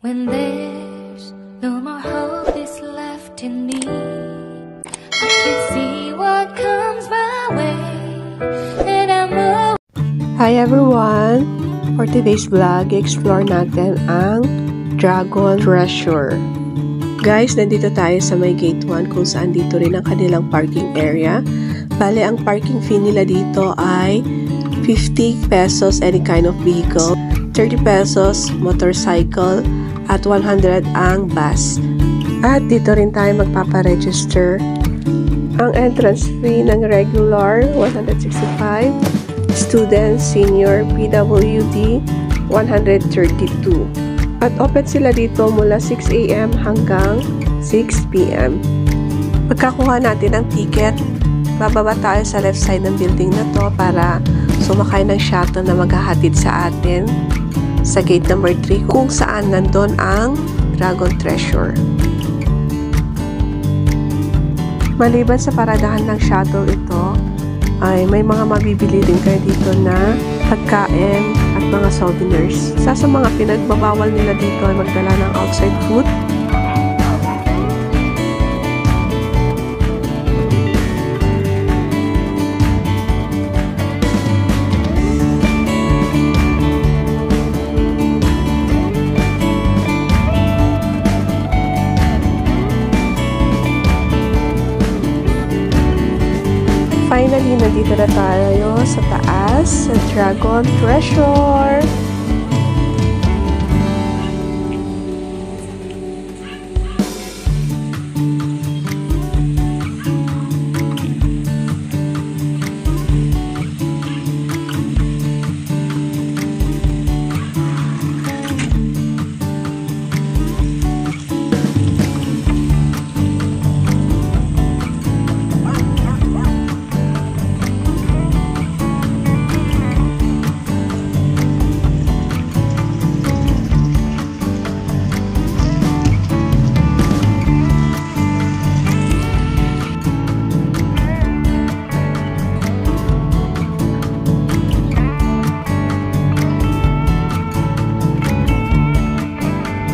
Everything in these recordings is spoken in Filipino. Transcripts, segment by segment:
When there's no more hope is left in me, I can see what comes my way, and I'm Hi everyone! For today's vlog, explore natin ang Dragon Treasure. Guys, nandito tayo sa may gate 1 kung saan dito rin ang kanilang parking area. Bale, ang parking fee nila dito ay 50 pesos any kind of vehicle, 30 pesos motorcycle, at 100 ang bus. At dito rin tayo magpaparegister. Ang entrance fee ng regular, 165. Student, senior, PWD, 132. At open sila dito mula 6 AM hanggang 6 PM. Pagkakuha natin ng ticket, bababa tayo sa left side ng building na to para sumakay ng shuttle na maghahatid sa atin sa gate number 3 kung saan nandun ang Dragon Treasure. Maliban sa paradahan ng shuttle ito, ay may mga mabibili din kayo dito na pagkain at mga souvenirs. Sa mga pinagbabawal nila dito ay magdala ng outside food. Finally, nandito na tayo sa taas, sa Dragon Treasure.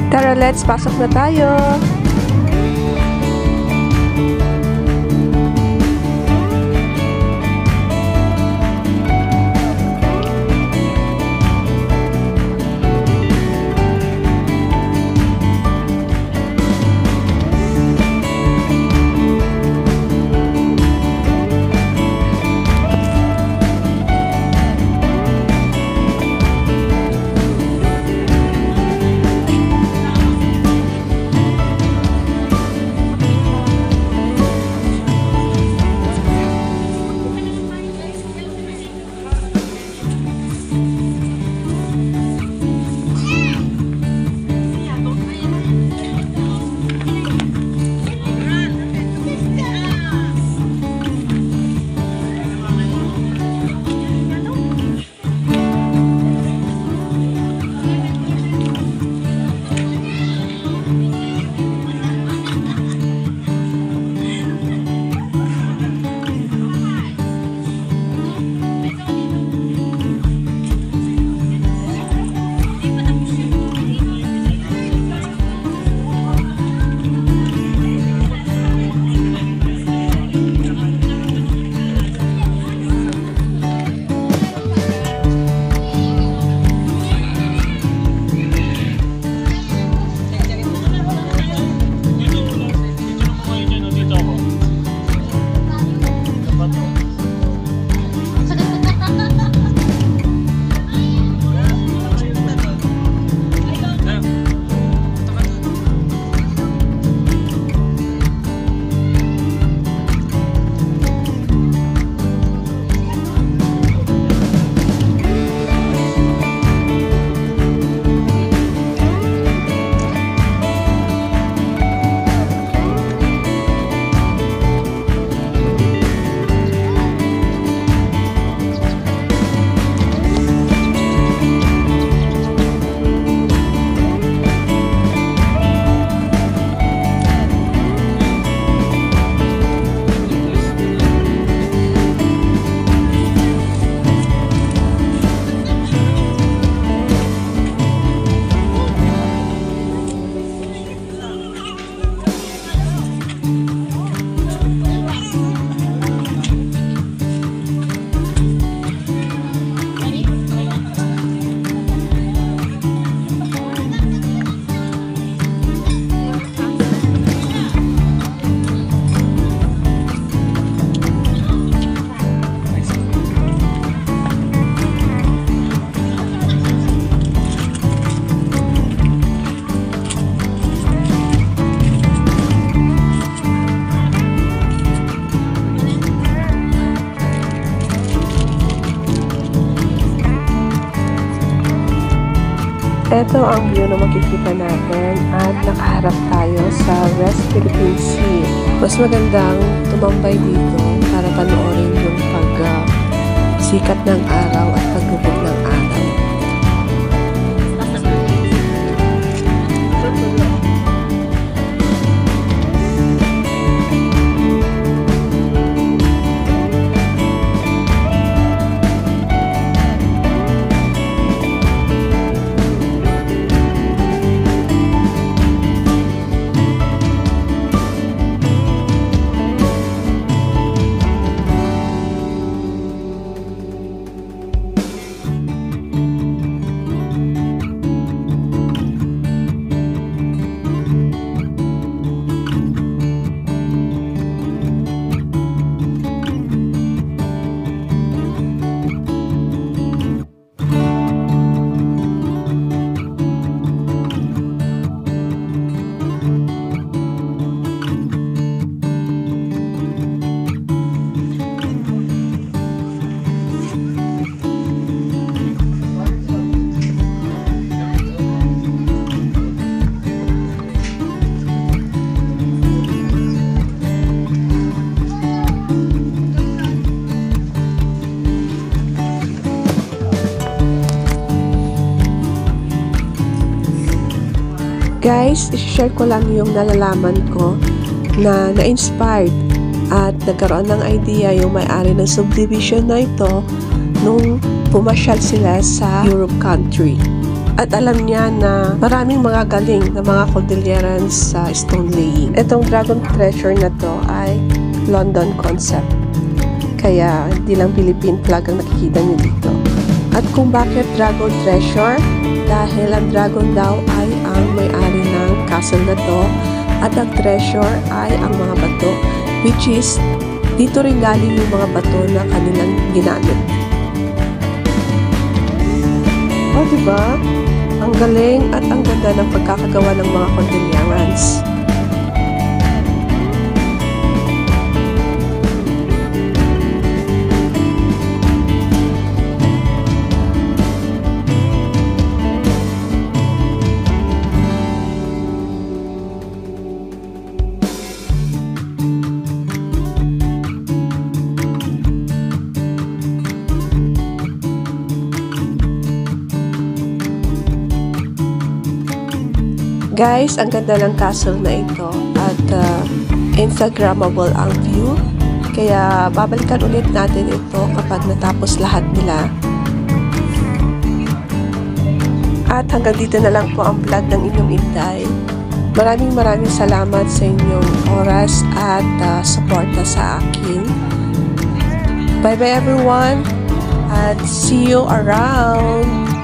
Tara, let's pasok na tayo! Ito ang view na makikita natin at nakaharap tayo sa West Philippine Sea. Mas magandang tumambay dito para panoorin yung sikat ng araw at paglubog ng araw. Guys, i-share ko lang yung nalalaman ko na na-inspired at nagkaroon ng idea yung may-ari ng subdivision na ito nung pumasyal sila sa Europe country. At alam niya na maraming mga galing na mga Cordillerans sa stone laying. Itong Dragon Treasure na to ay London concept. Kaya hindi lang Philippine flag ang nakikita niyo dito. At kung bakit Dragon Treasure? Dahil ang dragon daw ay ang may-ari ng castle na to at ang treasure ay ang mga bato, which is dito rin galing yung mga bato na kanilang ginamit. O diba? Ang galing at ang ganda ng pagkakagawa ng mga Cordillerans. Guys, ang ganda ng castle na ito at Instagrammable ang view. Kaya babalikan ulit natin ito kapag natapos lahat nila. At hanggang dito na lang po ang vlog ng inyong Inday. Maraming salamat sa inyong oras at suporta sa akin. Bye bye everyone at see you around!